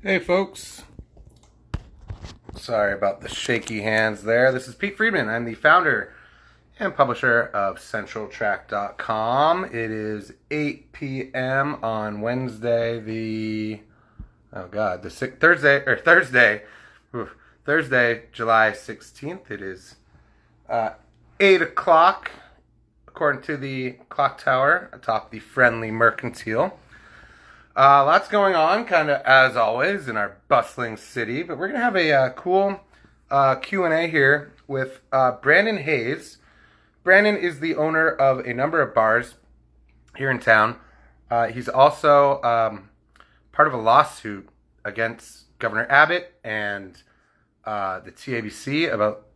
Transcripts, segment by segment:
Hey folks, sorry about the shaky hands there. This is Pete Friedman. I'm the founder and publisher of CentralTrack.com. It is 8 p.m. on Wednesday, Thursday, July 16th. It is 8 o'clock, according to the clock tower atop the Friendly Mercantile. Lots going on, kind of as always, in our bustling city. But we're going to have a cool Q&A here with Brandon Hayes. Brandon is the owner of a number of bars here in town. He's also part of a lawsuit against Governor Abbott and the TABC about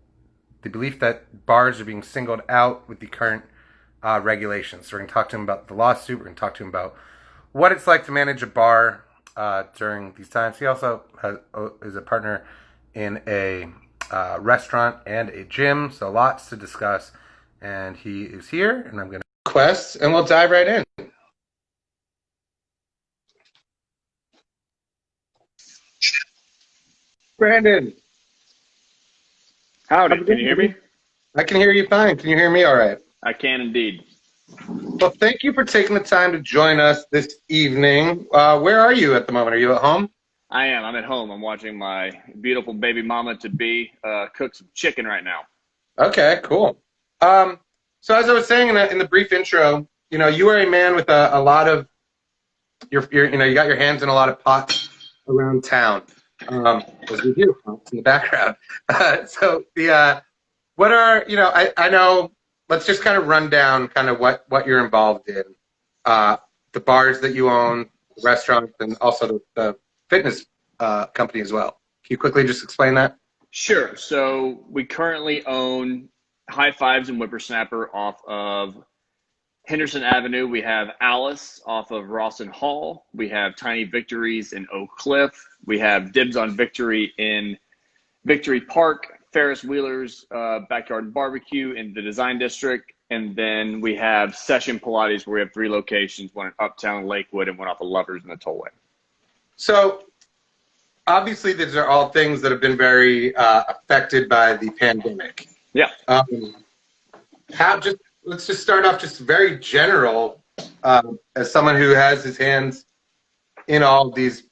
the belief that bars are being singled out with the current regulations. So we're going to talk to him about the lawsuit. We're going to talk to him about what it's like to manage a bar during these times. He also is a partner in a restaurant and a gym, so lots to discuss. And he is here, and I'm going to request, and we'll dive right in. Brandon. Howdy, can you hear me? I can hear you fine. Can you hear me all right? I can indeed. Well, thank you for taking the time to join us this evening. Where are you at the moment? Are you at home? I am. I'm at home. I'm watching my beautiful baby mama to be cook some chicken right now. Okay, cool. So as I was saying in the brief intro, you are a man with a lot of you got your hands in a lot of pots around town, as we do in the background. What are I know. Let's just kind of run down kind of what you're involved in, the bars that you own, the restaurants, and also the fitness company as well. Can you quickly just explain that? Sure. So we currently own High Fives and Whippersnapper off of Henderson Avenue. We have Alice off of Rawson Hall. We have Tiny Victories in Oak Cliff. We have Dibs on Victory in Victory Park. Ferris Wheelers Backyard Barbecue in the Design District, and then we have Session Pilates, where we have 3 locations, one in Uptown, Lakewood, and one off of Lovers in the Tollway. So obviously these are all things that have been very affected by the pandemic. Yeah. Let's just start off just very general, as someone who has his hands in all these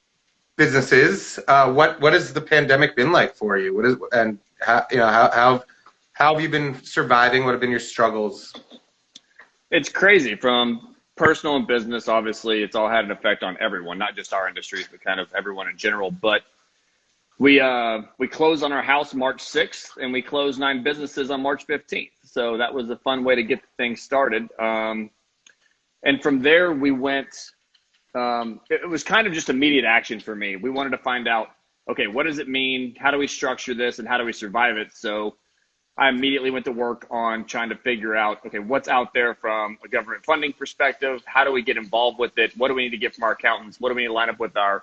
businesses. What has the pandemic been like for you? How have you been surviving? What have been your struggles? It's crazy. From personal and business, obviously, it's all had an effect on everyone, not just our industries, but kind of everyone in general. But we closed on our house March 6th, and we closed 9 businesses on March 15th. So that was a fun way to get things started. And from there, we went. It was kind of just immediate action for me. We wanted to find out, okay, what does it mean? How do we structure this, and how do we survive it? So I immediately went to work on trying to figure out, okay, what's out there from a government funding perspective? How do we get involved with it? What do we need to get from our accountants? What do we need to line up with our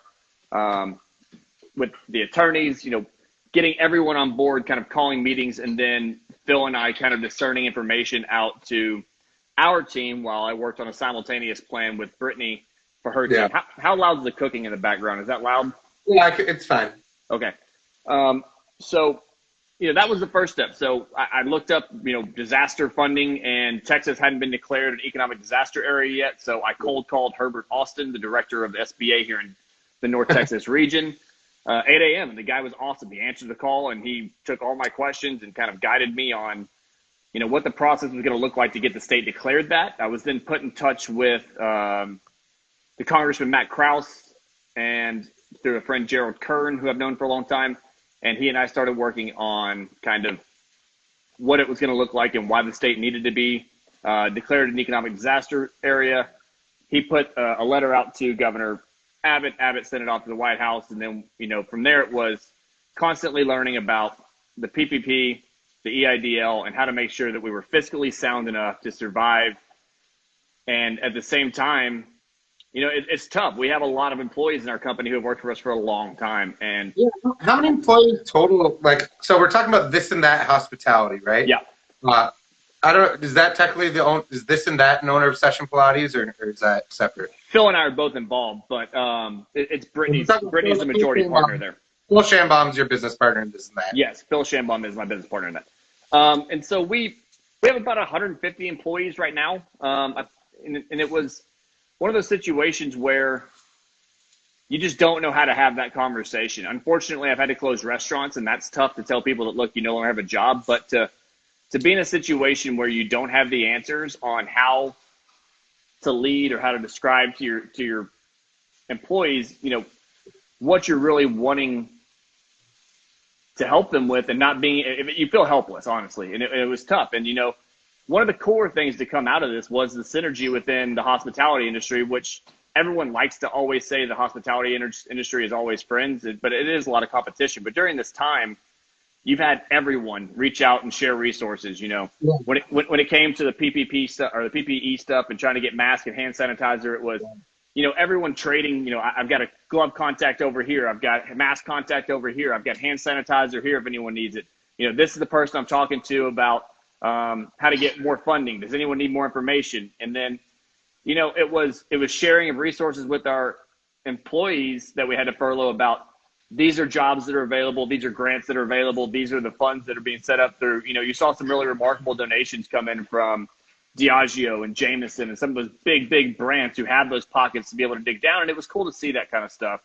with the attorneys? Getting everyone on board, kind of calling meetings, and then Phil and I kind of discerning information out to our team while I worked on a simultaneous plan with Brittany for her team. How loud is the cooking in the background? Is that loud? Yeah, it's fine. Okay. So, that was the first step. So I looked up, disaster funding, and Texas hadn't been declared an economic disaster area yet. So I cold called Herbert Austin, the director of the SBA here in the North Texas region, 8 a.m. And the guy was awesome. He answered the call, and he took all my questions and kind of guided me on, what the process was going to look like to get the state declared that. I was then put in touch with the Congressman Matt Krause, and through a friend, Gerald Kern, who I've known for a long time. And he and I started working on kind of what it was going to look like and why the state needed to be declared an economic disaster area. He put a letter out to Governor Abbott. Abbott sent it off to the White House. And then, from there it was constantly learning about the PPP, the EIDL, and how to make sure that we were fiscally sound enough to survive. And at the same time, it's tough. We have a lot of employees in our company who have worked for us for a long time. And how many employees total? So we're talking about this and that hospitality, right? Yeah. I don't. Is that technically is this and that an owner of Session Pilates, or is that separate? Phil and I are both involved, but it's Brittany's. Brittany's the majority partner there. Phil Shambom's your business partner in this and that. Yes, Phil Shambom is my business partner in that. And so we have about 150 employees right now, and it was one of those situations where you just don't know how to have that conversation. Unfortunately, I've had to close restaurants, and that's tough to tell people that, look, you no longer have a job. But to be in a situation where you don't have the answers on how to lead or how to describe to your employees, what you're really wanting to help them with, and not being, you feel helpless, honestly. And it was tough. And, one of the core things to come out of this was the synergy within the hospitality industry, which everyone likes to always say the hospitality industry is always friends, but it is a lot of competition. But during this time, you've had everyone reach out and share resources. Yeah. When it came to the PPP stuff or the PPE stuff and trying to get masks and hand sanitizer, it was, everyone trading. I've got a glove contact over here, I've got mask contact over here, I've got hand sanitizer here if anyone needs it. This is the person I'm talking to about how to get more funding. Does anyone need more information? And then, it was sharing of resources with our employees that we had to furlough about. These are jobs that are available. These are grants that are available. These are the funds that are being set up through, you saw some really remarkable donations come in from Diageo and Jameson and some of those big brands who have those pockets to be able to dig down. And it was cool to see that kind of stuff.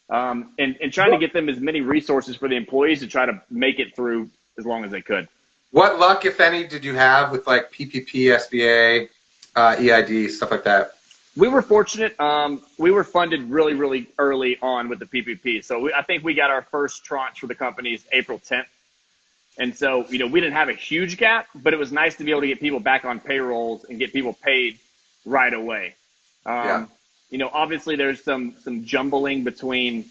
And trying to get them as many resources for the employees to try to make it through as long as they could. What luck, if any, did you have with like PPP, SBA, EID, stuff like that? We were fortunate. We were funded really, really early on with the PPP. So I think we got our first tranche for the companies April 10th. And so, we didn't have a huge gap, but it was nice to be able to get people back on payrolls and get people paid right away. Obviously there's some jumbling between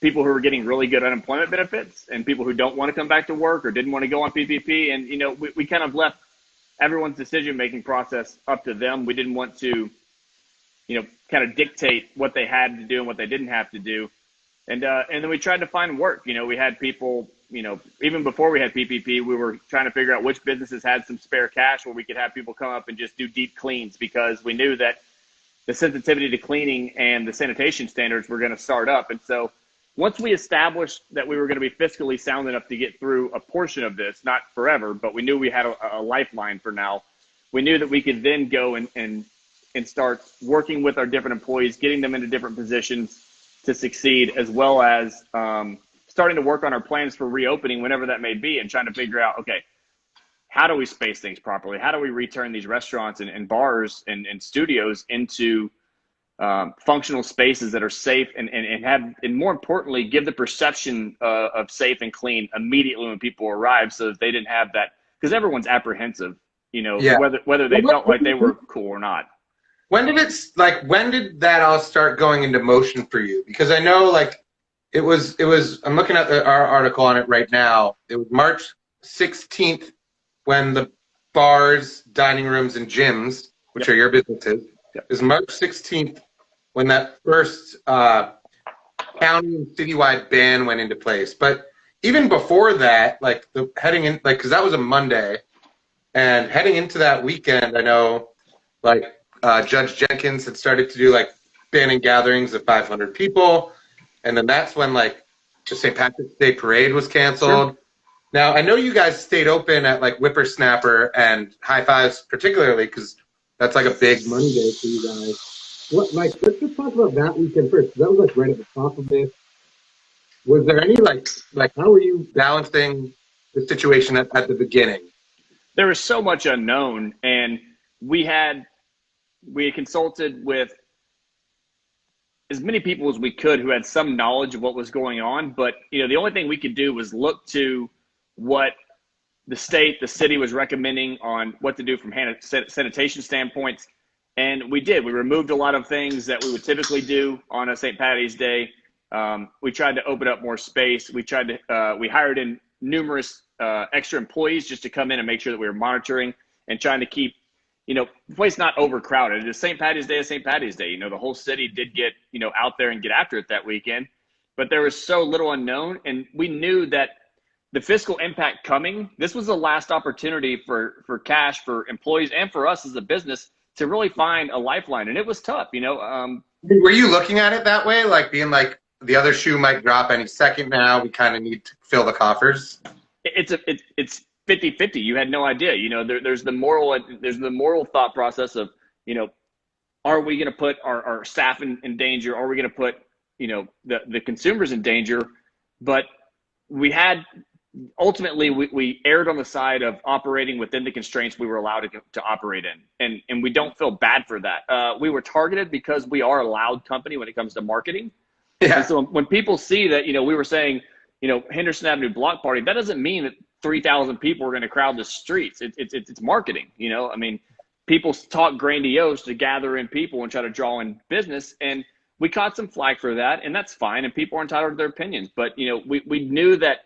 people who are getting really good unemployment benefits and people who don't want to come back to work or didn't want to go on PPP. And, we kind of left everyone's decision-making process up to them. We didn't want to, kind of dictate what they had to do and what they didn't have to do. And then we tried to find work. We had people, even before we had PPP, we were trying to figure out which businesses had some spare cash where we could have people come up and just do deep cleans, because we knew that the sensitivity to cleaning and the sanitation standards were going to start up. And so once we established that we were going to be fiscally sound enough to get through a portion of this, not forever, but we knew we had a lifeline for now, we knew that we could then go and start working with our different employees, getting them into different positions to succeed, as well as starting to work on our plans for reopening whenever that may be, and trying to figure out, okay, how do we space things properly? How do we return these restaurants and bars and studios into functional spaces that are safe and more importantly, give the perception of safe and clean immediately when people arrive, so that they didn't have that, because everyone's apprehensive, whether they felt like they were cool or not. When did that all start going into motion for you? Because I know it was, I'm looking at our article on it right now. It was March 16th when the bars, dining rooms, and gyms, which are your businesses, it was March 16th when that first county and citywide ban went into place. But even before that, because that was a Monday, and heading into that weekend, I know, Judge Jenkins had started to do banning gatherings of 500 people, and then that's when the St. Patrick's Day parade was canceled. Sure. Now I know you guys stayed open at Whippersnapper and High Fives, particularly because that's a big money day for you guys. Let's just talk about that weekend first. That was right at the top of this. Was there any how were you balancing the situation at the beginning? There was so much unknown, and we had consulted with as many people as we could who had some knowledge of what was going on. But, the only thing we could do was look to what the state, the city was recommending on what to do from sanitation standpoints. And we did. We removed a lot of things that we would typically do on a St. Patty's Day. We tried to open up more space. We hired in numerous extra employees just to come in and make sure that we were monitoring and trying to keep the place not overcrowded. It's St. Patty's Day is St. Patty's Day. The whole city did get, out there and get after it that weekend, but there was so little unknown. And we knew that the fiscal impact coming, this was the last opportunity for cash, for employees and for us as a business to really find a lifeline. And it was tough, you know. Were you looking at it that way? Like being like, the other shoe might drop any second now. We kind of need to fill the coffers. It's 50-50. You had no idea, you know, there's the moral thought process of, you know, are we going to put our staff in danger? Are we going to put, you know, the consumers in danger? But ultimately we erred on the side of operating within the constraints we were allowed to operate in. And we don't feel bad for that. We were targeted because we are a loud company when it comes to marketing. Yeah. And so when people see that, you know, we were saying, you know, Henderson Avenue block party, that doesn't mean that 3,000 people are going to crowd the streets. It's marketing, you know. I mean, people talk grandiose to gather in people and try to draw in business, and we caught some flack for that, and that's fine, and people are entitled to their opinions. But, you know, we knew that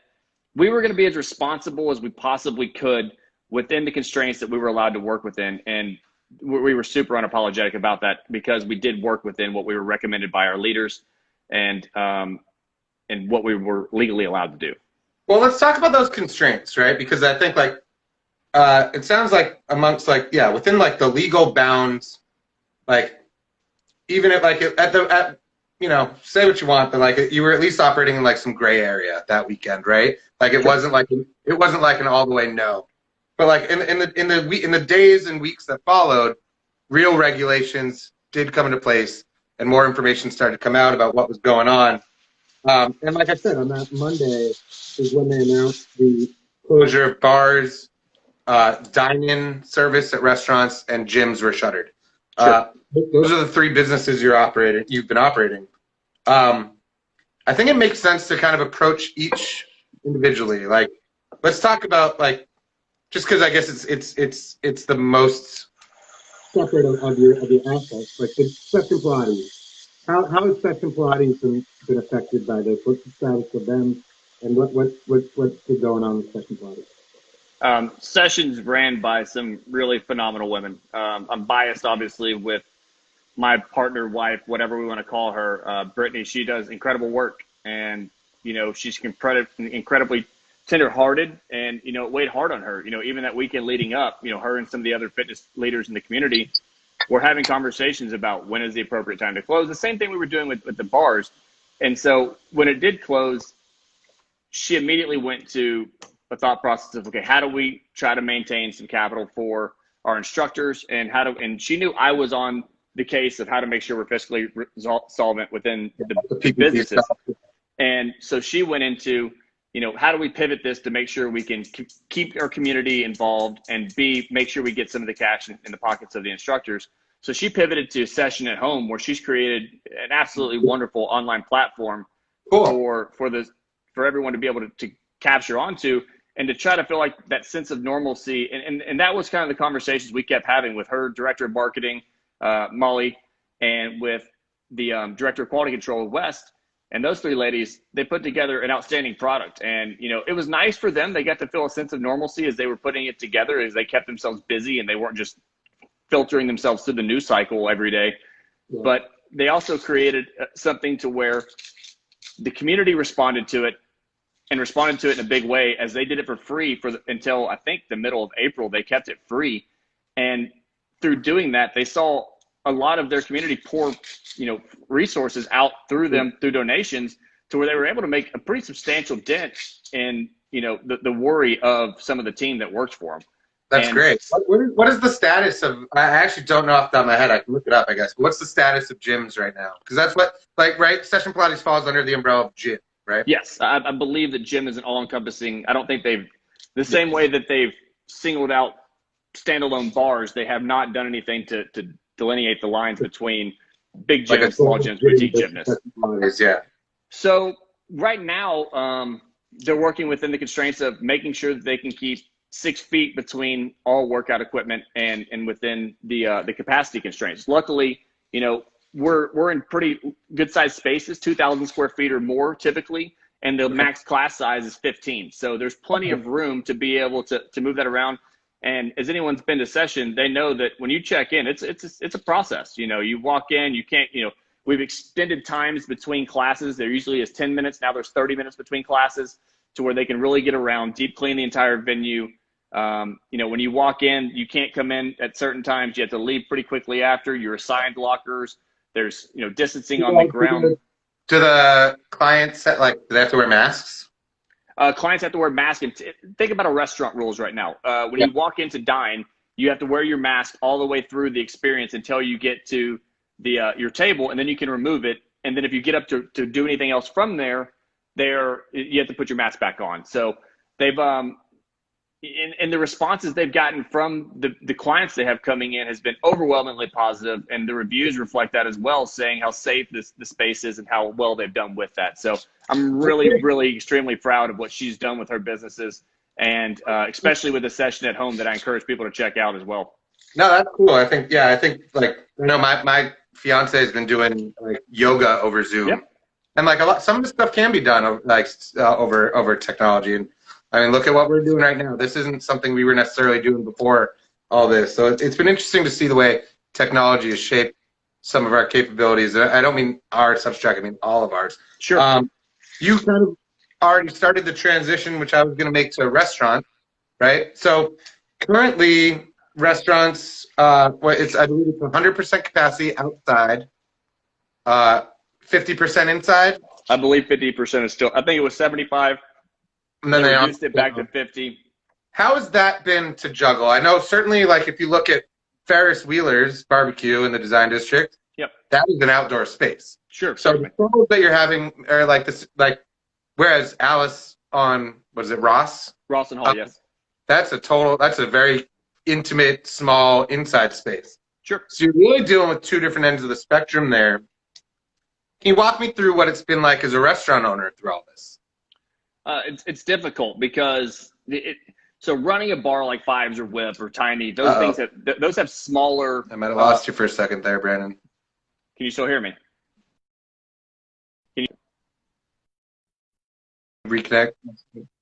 we were going to be as responsible as we possibly could within the constraints that we were allowed to work within, and we were super unapologetic about that because we did work within what we were recommended by our leaders and what we were legally allowed to do. Well, let's talk about those constraints, right? Because I think, like, it sounds like amongst, like, yeah, within, like, the legal bounds, like, even if, like, you know, say what you want, but, like, you were at least operating in, like, some gray area that weekend, right? Like, it wasn't like an all the way no. But, like, in the days and weeks that followed, real regulations did come into place, and more information started to come out about what was going on. And like I said, on that Monday is when they announced the closure of bars, dine-in service at restaurants, and gyms were shuttered. Sure. Those are the three businesses you've been operating. I think it makes sense to kind of approach each individually. Like, let's talk about, like, just because I guess it's the most separate of your assets, like the Session Pilates. How has Session Pilates been affected by this? What's the status of them, and what's been going on with Session Pilates? Sessions ran by some really phenomenal women. I'm biased, obviously, with my partner, wife, whatever we want to call her, Brittany. She does incredible work, and, you know, she's incredibly tender-hearted, and, you know, it weighed hard on her. You know, even that weekend leading up, you know, her and some of the other fitness leaders in the community were having conversations about when is the appropriate time to close. The same thing we were doing with the bars. And so when it did close, she immediately went to a thought process of, okay, how do we try to maintain some capital for our instructors, and she knew I was on the case of how to make sure we're fiscally solvent within the businesses. And so she went into, you know, how do we pivot this to make sure we can keep our community involved and make sure we get some of the cash in the pockets of the instructors. So she pivoted to Session at Home, where she's created an absolutely wonderful online platform for everyone to be able to capture onto and to try to feel like that sense of normalcy. And that was kind of the conversations we kept having with her director of marketing, Molly, and with the director of quality control, West. And those three ladies, they put together an outstanding product. And, you know, it was nice for them. They got to feel a sense of normalcy as they were putting it together, as they kept themselves busy and they weren't just filtering themselves through the news cycle every day. Yeah. But they also created something to where the community responded to it, and responded to it in a big way, as they did it for free until I think the middle of April. They kept it free. And through doing that, they saw a lot of their community pour, you know, resources out through them, through donations, to where they were able to make a pretty substantial dent in, you know, the worry of some of the team that works for them. That's great. What is the status of, I actually don't know off the top of my head, I can look it up, I guess. What's the status of gyms right now? Because that's what, like, right, Session Pilates falls under the umbrella of gym, right? Yes, I believe that gym is an all-encompassing, I don't think the same way that they've singled out standalone bars, they have not done anything to delineate the lines between big gyms, like small gyms, boutique gymnasts. Yeah. So right now, they're working within the constraints of making sure that they can keep 6 feet between all workout equipment and within the capacity constraints. Luckily, you know, we're in pretty good sized spaces, 2,000 square feet or more typically, and the max class size is 15. So there's plenty of room to be able to move that around. And as anyone's been to Session, they know that when you check in, it's a process. You know, you walk in, you can't, you know, we've extended times between classes. There usually is 10 minutes. Now there's 30 minutes between classes to where they can really get around, deep clean the entire venue. When you walk in, you can't come in at certain times. You have to leave pretty quickly after. You're assigned lockers. There's, distancing on the ground. Do the clients do they have to wear masks? Clients have to wear masks. And think about a restaurant rules right now. When you walk in to dine, you have to wear your mask all the way through the experience until you get to your table, and then you can remove it. And then if you get up to do anything else from there, you have to put your mask back on. So they've and the responses they've gotten from the clients they have coming in has been overwhelmingly positive, and the reviews reflect that as well, saying how safe the space is and how well they've done with that. So I'm really, really extremely proud of what she's done with her businesses, and especially with the session at home that I encourage people to check out as well. No, that's cool. I think my fiance has been doing yoga over Zoom. Yep. And some of the stuff can be done over technology. And I mean, look at what we're doing right now. This isn't something we were necessarily doing before all this. So it's been interesting to see the way technology has shaped some of our capabilities. And I don't mean our subtract, I mean all of ours. Sure. You kind of already started the transition, which I was going to make to a restaurant, right? So currently restaurants, I believe it's 100% capacity outside, 50% inside. I believe 50% is still. I think it was 75. And then they reduced it back to 50. How has that been to juggle? I know certainly, if you look at Ferris Wheelers barbecue in the design district, yep, that is an outdoor space. Sure. So the troubles that you're having are whereas Alice on Ross and Hall, yes, that's a very intimate, small inside space. Sure. So you're really dealing with two different ends of the spectrum there. Can you walk me through what it's been like as a restaurant owner through all this? It's difficult because so running a bar like Fives or Whip or Tiny, those have smaller. I might have lost you for a second there, Brandon. Can you still hear me? Can you reconnect?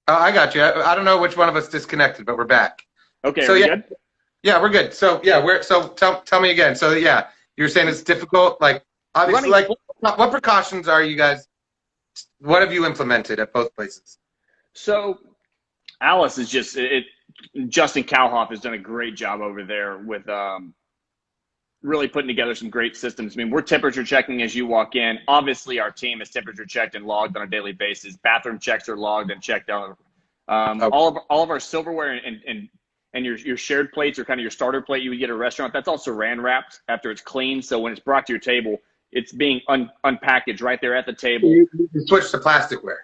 Oh, I got you. I don't know which one of us disconnected, but we're back. Okay. So good? Yeah, we're good. So tell me again. So yeah, you were saying it's difficult. Obviously, what precautions are you guys? What have you implemented at both places? So Alice is Justin Kalhoff has done a great job over there with really putting together some great systems. I mean, we're temperature checking as you walk in. Obviously, our team is temperature checked and logged on a daily basis. Bathroom checks are logged and checked out. All of our silverware and your shared plates are kind of your starter plate you would get at a restaurant. That's also saran wrapped after it's clean. So when it's brought to your table, it's being unpackaged right there at the table. You switch to plasticware.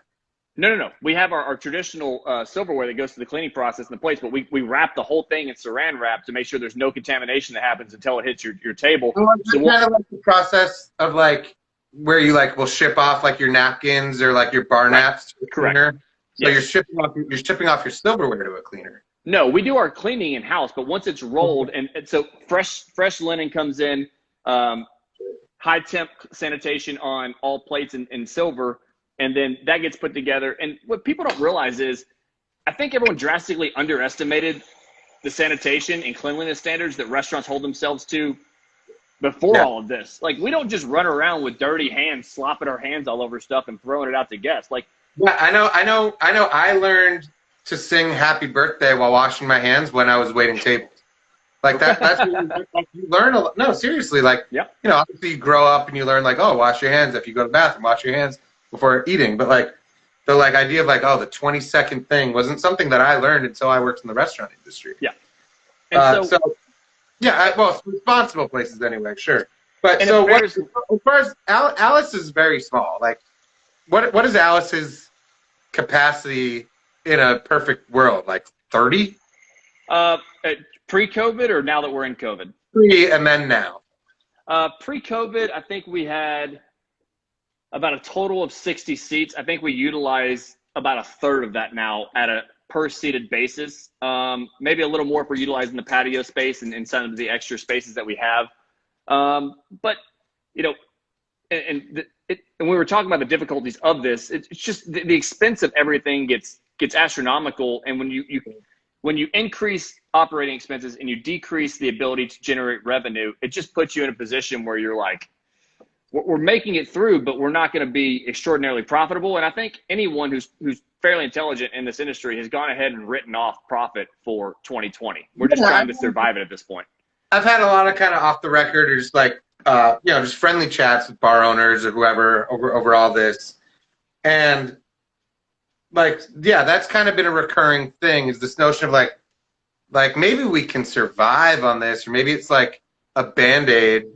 No. We have our traditional silverware that goes through the cleaning process and the plates, but we wrap the whole thing in saran wrap to make sure there's no contamination that happens until it hits your table. So kind of like the process of where you will ship off your napkins or your bar naps to a cleaner. So yes. You're shipping off your silverware to a cleaner. No, we do our cleaning in house, but once it's rolled and so fresh linen comes in. High temp sanitation on all plates and silver, and then that gets put together. And what people don't realize is, I think everyone drastically underestimated the sanitation and cleanliness standards that restaurants hold themselves to before all of this. We don't just run around with dirty hands, slopping our hands all over stuff and throwing it out to guests. Yeah, I know. I learned to sing "Happy Birthday" while washing my hands when I was waiting tables. That's you learn a lot. No, seriously, obviously you grow up and you learn wash your hands if you go to the bathroom, wash your hands before eating. But the idea of the 20-second thing wasn't something that I learned until I worked in the restaurant industry. Yeah. And responsible places anyway, sure. But so as far as Alice is very small. What is Alice's capacity in a perfect world? 30? Pre-COVID or now that we're in COVID? Pre and then now. Pre-COVID, I think we had about a total of 60 seats. I think we utilize about a third of that now at a per-seated basis. Maybe a little more if we're utilizing the patio space and some of the extra spaces that we have. But, and we were talking about the difficulties of this. It's just the expense of everything gets astronomical. And when you increase operating expenses and you decrease the ability to generate revenue, it just puts you in a position where you're we're making it through, but we're not going to be extraordinarily profitable. And I think anyone who's fairly intelligent in this industry has gone ahead and written off profit for 2020. We're just trying to survive it at this point. I've had a lot of kind of off the record or just like, just friendly chats with bar owners or whoever over all this. And like, yeah, that's kind of been a recurring thing, is this notion of like maybe we can survive on this, or maybe it's like a Bandaid,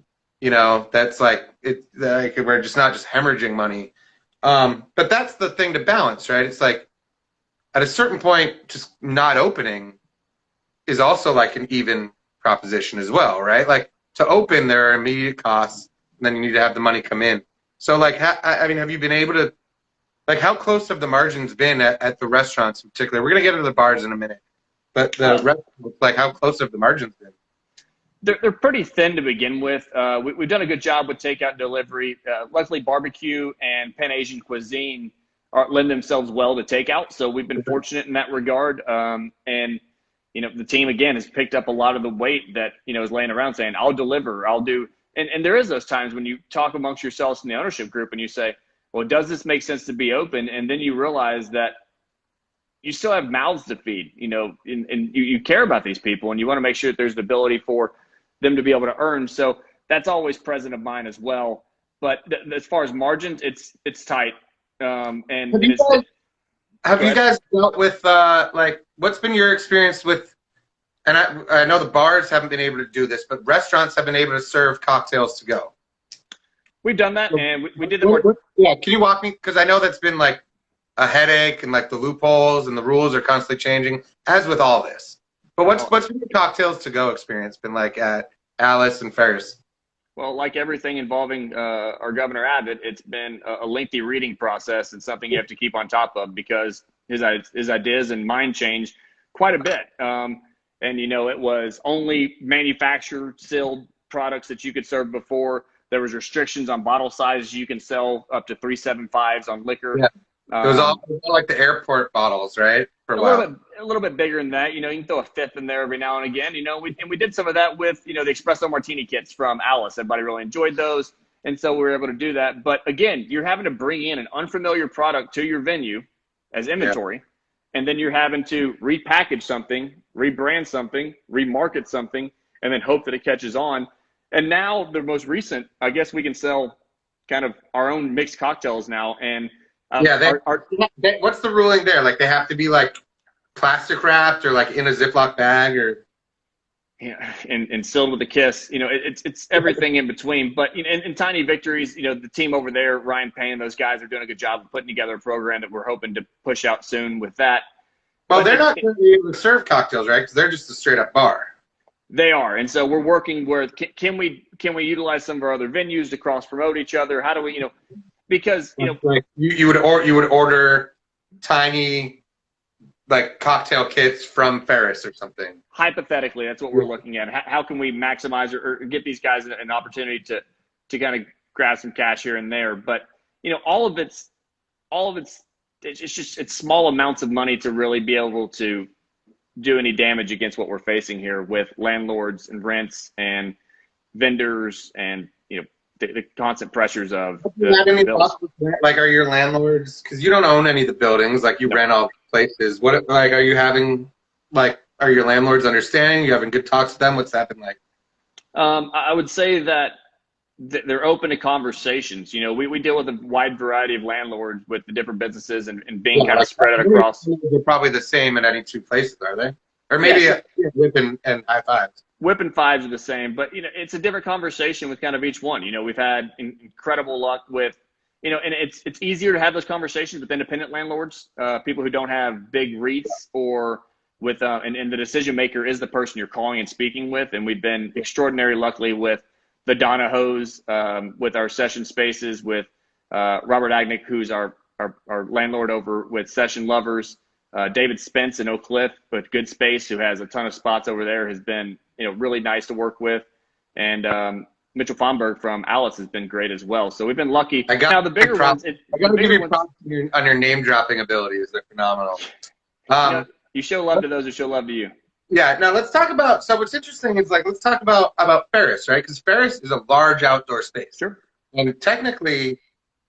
that's like, we're just not just hemorrhaging money. But that's the thing to balance, right? It's like at a certain point, just not opening is also like an even proposition as well, right? Like to open, there are immediate costs, and then you need to have the money come in. So like, have you been able to, like, how close have the margins been at the restaurants in particular? We're going to get into the bars in a minute, but the restaurants, like, how close have the margins been? They're pretty thin to begin with. We've done a good job with takeout delivery. Luckily, barbecue and Pan Asian cuisine lend themselves well to takeout, so we've been fortunate in that regard. And the team, again, has picked up a lot of the weight that, is laying around saying, I'll deliver, I'll do. And there is those times when you talk amongst yourselves in the ownership group and you say, well, does this make sense to be open? And then you realize that you still have mouths to feed, and you care about these people, and you want to make sure that there's the ability for them to be able to earn. So that's always present of mine as well. But as far as margins, it's tight. Have you guys dealt with, what's been your experience with, and I know the bars haven't been able to do this, but restaurants have been able to serve cocktails to go. We've done that, and we did the work. Yeah, can you walk me, because I know that's been like a headache, and like the loopholes and the rules are constantly changing, as with all this. But what's been your cocktails to go experience been like at Alice and Ferris? Well, like everything involving our Governor Abbott, it's been a lengthy reading process and something you have to keep on top of, because his ideas and mind changed quite a bit. And, it was only manufactured, sealed products that you could serve before. There was restrictions on bottle sizes. You can sell up to 375s on liquor. Yeah. It was all like the airport bottles, right? For a little bit bigger than that. You can throw a fifth in there every now and again. We did some of that with, the espresso martini kits from Alice. Everybody really enjoyed those. And so we were able to do that. But again, you're having to bring in an unfamiliar product to your venue as inventory. Yeah. And then you're having to repackage something, rebrand something, remarket something, and then hope that it catches on. And now the most recent, I guess we can sell kind of our own mixed cocktails now. And what's the ruling there? Like they have to be like plastic wrapped or like in a Ziploc bag, or and sealed with a kiss. It's everything in between. But in Tiny Victories, the team over there, Ryan Payne, those guys are doing a good job of putting together a program that we're hoping to push out soon with that. Well, they're not going to be able to serve cocktails, right? Because they're just a straight up bar. They are, and so we're working where can we utilize some of our other venues to cross promote each other? How do we, because like you would order tiny like cocktail kits from Ferris or something. Hypothetically, that's what we're looking at. How can we maximize or get these guys an opportunity to kind of grab some cash here and there? But all of it's it's small amounts of money to really be able to do any damage against what we're facing here with landlords and rents and vendors and the constant pressures of the bills. Like, are your landlords, because you don't own any of the buildings, like you rent all the places, what, like, are you having, like, are your landlords understanding? You having good talks with them? What's that been like? I would say that they're open to conversations. We deal with a wide variety of landlords with the different businesses and being kind of spread out across. They're probably the same at any two places, are they? Or maybe Whip and High Fives. Whip and Fives are the same, but it's a different conversation with kind of each one. We've had incredible luck with, and it's easier to have those conversations with independent landlords, people who don't have big REITs, or with and the decision maker is the person you're calling and speaking with. And we've been extraordinarily lucky with the Donahos, with our session spaces, with Robert Agnick, who's our landlord over with Session Lovers, David Spence in Oak Cliff with Good Space, who has a ton of spots over there, has been really nice to work with, and Mitchell Fomberg from Alice has been great as well. So we've been lucky. Now the bigger ones, I got to give you props on your name dropping abilities. They're phenomenal. You show love to those who show love to you. Yeah. Now let's talk about. So what's interesting is, like, let's talk about Ferris, right? Because Ferris is a large outdoor space. Sure. And technically,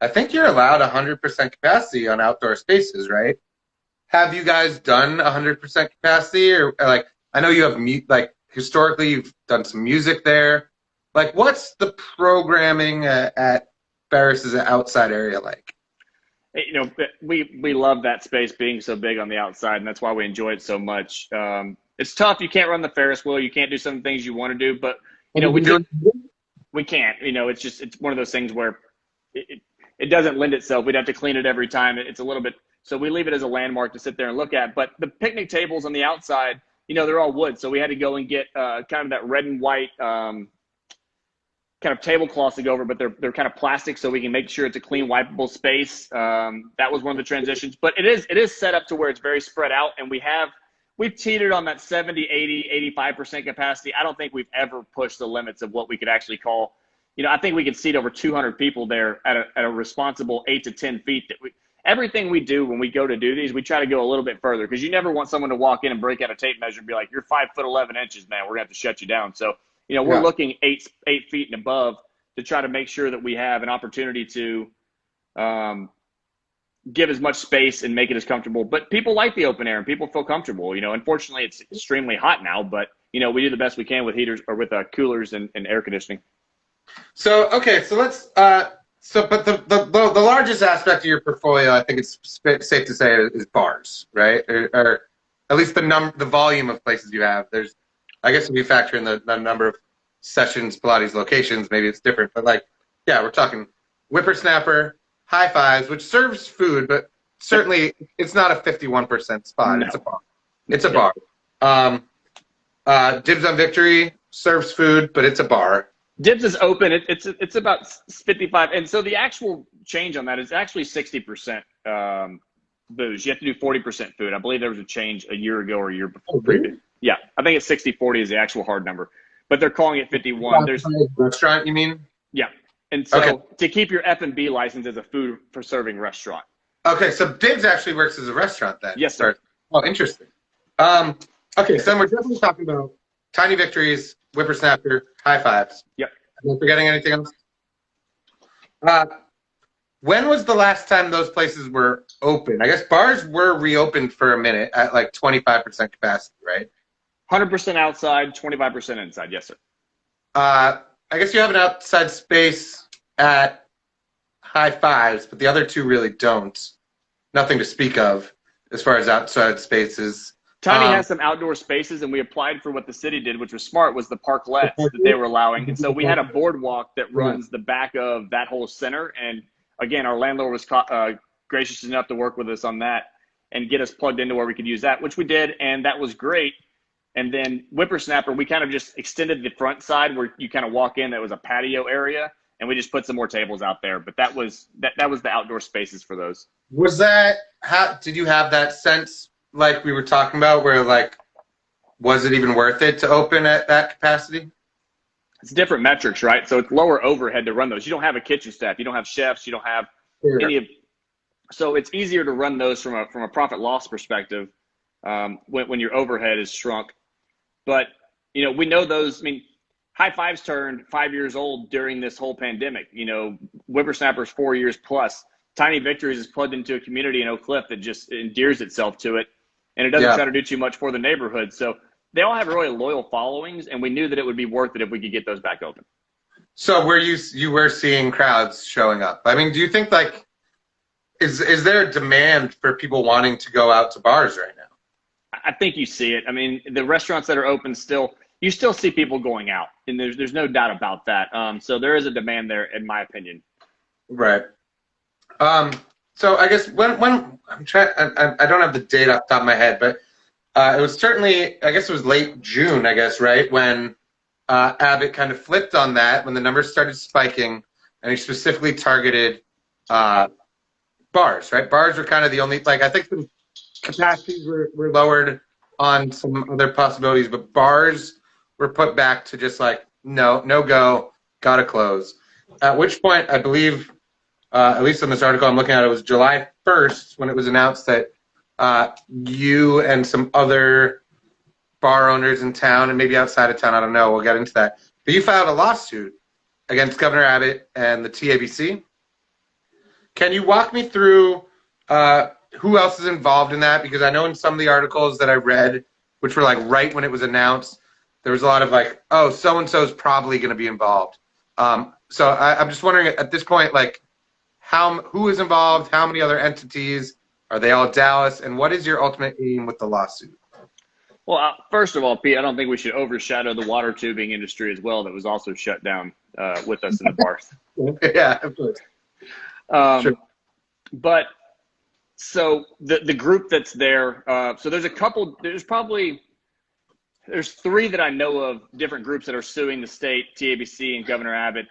I think you're allowed 100% capacity on outdoor spaces, right? Have you guys done 100% capacity, or like I know you have like historically you've done some music there. Like, what's the programming at Ferris's outside area like? You know, we love that space being so big on the outside, and that's why we enjoy it so much. It's tough. You can't run the Ferris wheel. You can't do some things you want to do, but you know, we can't. You know, it's one of those things where it doesn't lend itself. We'd have to clean it every time. It's a little bit. So we leave it as a landmark to sit there and look at. But the picnic tables on the outside, you know, they're all wood. So we had to go and get kind of that red and white kind of tablecloths to go over, but they're kind of plastic, so we can make sure it's a clean, wipeable space. That was one of the transitions. But it is set up to where it's very spread out, and we've teetered on that 70, 80, 85% capacity. I don't think we've ever pushed the limits of what we could actually call. You know, I think we could seat over 200 people there at a responsible 8 to 10 feet. Everything we do when we go to do these, we try to go a little bit further, because you never want someone to walk in and break out a tape measure and be like, "You're 5'11", man. We're gonna have to shut you down." So, you know, we're looking 8 feet and above to try to make sure that we have an opportunity to give as much space and make it as comfortable. But people like the open air and people feel comfortable. You know, unfortunately, it's extremely hot now, but you know, we do the best we can with heaters or with coolers and air conditioning. So okay, so let's but the largest aspect of your portfolio, I think it's safe to say, is bars, right? Or at least the volume of places you have. There's, I guess, if you factor in the number of Sessions Pilates locations, maybe it's different. But like, yeah, we're talking Whippersnapper, High Fives, which serves food, but certainly it's not a 51% spot. No. It's a bar. It's a bar. Dibs on Victory serves food, but it's a bar. Dibs is open. It's about 55, and so the actual change on that is actually 60% booze. You have to do 40% food. I believe there was a change a year ago or a year before. Oh, really? Yeah, I think it's 60-40 is the actual hard number, but they're calling it 51. There's restaurant, you mean? Yeah, and so to keep your F&B license as a food for serving restaurant. Okay, so Dibs actually works as a restaurant then. Yes, sir. Oh, interesting. Okay, so we're definitely talking about Tiny Victories, Whippersnapper, High Fives. Yep. Am I forgetting anything else? When was the last time those places were open? I guess bars were reopened for a minute at like 25% capacity, right? 100% outside, 25% inside. Yes, sir. I guess you have an outside space at High Fives, but the other two really don't. Nothing to speak of as far as outside spaces. Tiny has some outdoor spaces, and we applied for what the city did, which was smart, was the parklets that they were allowing. And so we had a boardwalk that runs the back of that whole center. And again, our landlord was gracious enough to work with us on that and get us plugged into where we could use that, which we did, and that was great. And then Whippersnapper, we kind of just extended the front side where you kind of walk in. That was a patio area, and we just put some more tables out there. But that was the outdoor spaces for those. Was that did you have that sense, like we were talking about, where like, was it even worth it to open at that capacity? It's different metrics, right? So it's lower overhead to run those. You don't have a kitchen staff. You don't have chefs. You don't have any of. So it's easier to run those from a profit loss perspective when your overhead is shrunk. But you know, we know those. I mean, High Fives turned 5 years old during this whole pandemic. You know, Whippersnapper's 4 years plus. Tiny Victories is plugged into a community in Oak Cliff that just endears itself to it. And it doesn't try to do too much for the neighborhood. So they all have really loyal followings, and we knew that it would be worth it if we could get those back open. So you were seeing crowds showing up. I mean, do you think, like, is there a demand for people wanting to go out to bars right now? I think you see it. I mean, the restaurants that are open you still see people going out, and there's no doubt about that. So there is a demand there, in my opinion. Right. So I guess when I'm trying, I don't have the date off the top of my head, but it was certainly, I guess it was late June, I guess, right, when Abbott kind of flipped on that, when the numbers started spiking, and he specifically targeted bars, right? Bars were kind of the only, like, I think the capacities were lowered on some other possibilities, but bars were put back to just like, no go, gotta close. At which point, I believe, at least in this article I'm looking at, it was July 1st when it was announced that you and some other bar owners in town, and maybe outside of town, I don't know, we'll get into that, but you filed a lawsuit against Governor Abbott and the TABC. Can you walk me through who else is involved in that? Because I know in some of the articles that I read, which were like right when it was announced, there was a lot of like, oh, so-and-so is probably going to be involved. So I'm just wondering at this point, like, who is involved? How many other entities? Are they all Dallas? And what is your ultimate aim with the lawsuit? Well, first of all, Pete, I don't think we should overshadow the water tubing industry as well that was also shut down with us in the past. Yeah, of course. Sure. But so the group that's there, so there's three that I know of, different groups that are suing the state, TABC and Governor Abbott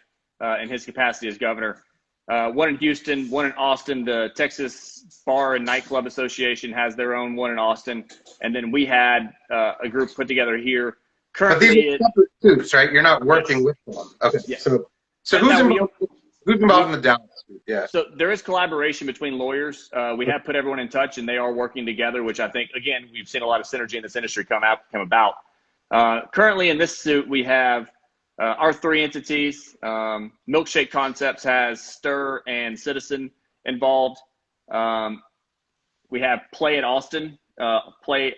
in his capacity as governor. One in Houston, one in Austin. The Texas Bar and Nightclub Association has their own one in Austin. And then we had a group put together here. Currently, but these are separate groups, right? You're not working with them. Okay. Yes. So who's involved in the Dallas group? Yeah. So there is collaboration between lawyers. We have put everyone in touch, and they are working together, which I think, again, we've seen a lot of synergy in this industry come about. Currently in this suit, we have our three entities. Milkshake Concepts has Stir and Citizen involved. We have Play in Austin, Play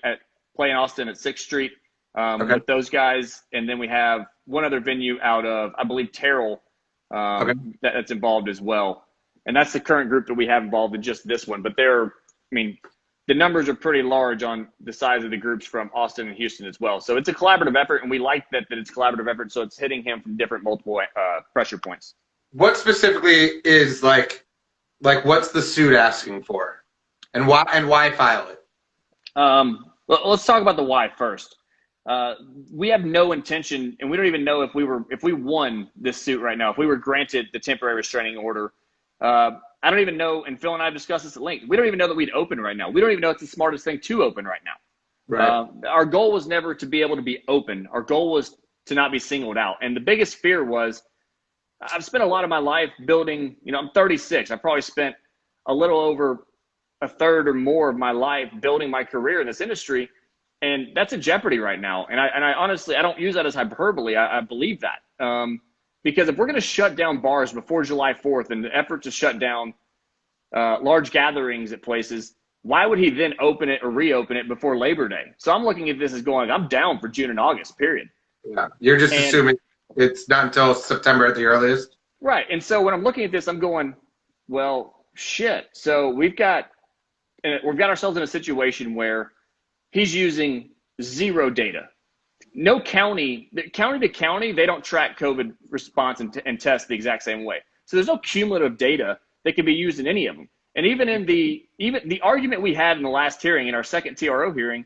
in Austin at 6th Street with those guys. And then we have one other venue out of, I believe, Terrell that's involved as well. And that's the current group that we have involved in just this one. But the numbers are pretty large on the size of the groups from Austin and Houston as well. So it's a collaborative effort, and we like that it's a collaborative effort, so it's hitting him from multiple pressure points. What specifically is like what's the suit asking for? And why file it? Well, let's talk about the why first. We have no intention, and we don't even know if we won this suit right now, if we were granted the temporary restraining order. I don't even know, and Phil and I have discussed this at length, we don't even know that we'd open right now. We don't even know it's the smartest thing to open right now. Right. Our goal was never to be able to be open. Our goal was to not be singled out. And the biggest fear was, I've spent a lot of my life building, I'm 36. I probably spent a little over a third or more of my life building my career in this industry. And that's in jeopardy right now. And I honestly, I don't use that as hyperbole. I believe that. Because if we're going to shut down bars before July 4th in the effort to shut down large gatherings at places, why would he then open it or reopen it before Labor Day? So I'm looking at this as going, I'm down for June and August, period. Yeah, you're just assuming it's not until September at the earliest? Right. And so when I'm looking at this, I'm going, well, shit. So we've got ourselves in a situation where he's using zero data. No county to county, they don't track COVID response and test the exact same way. So there's no cumulative data that can be used in any of them. And even the argument we had in the last hearing, in our second TRO hearing,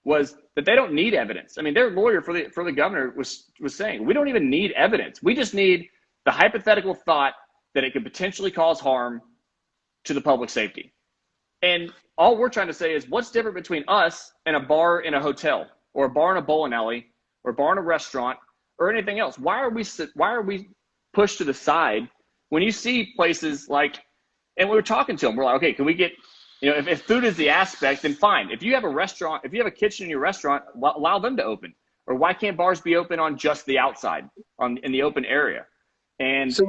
was that they don't need evidence. I mean, their lawyer for the governor was saying, we don't even need evidence. We just need the hypothetical thought that it could potentially cause harm to the public safety. And all we're trying to say is, what's different between us and a bar in a hotel, or a bar in a bowling alley, or a bar in a restaurant, or anything else? Why are we pushed to the side when you see places like, and we were talking to them, we're like, okay, can we get, if food is the aspect, then fine. If you have a restaurant, if you have a kitchen in your restaurant, allow them to open. Or why can't bars be open on just the outside, in the open area? And so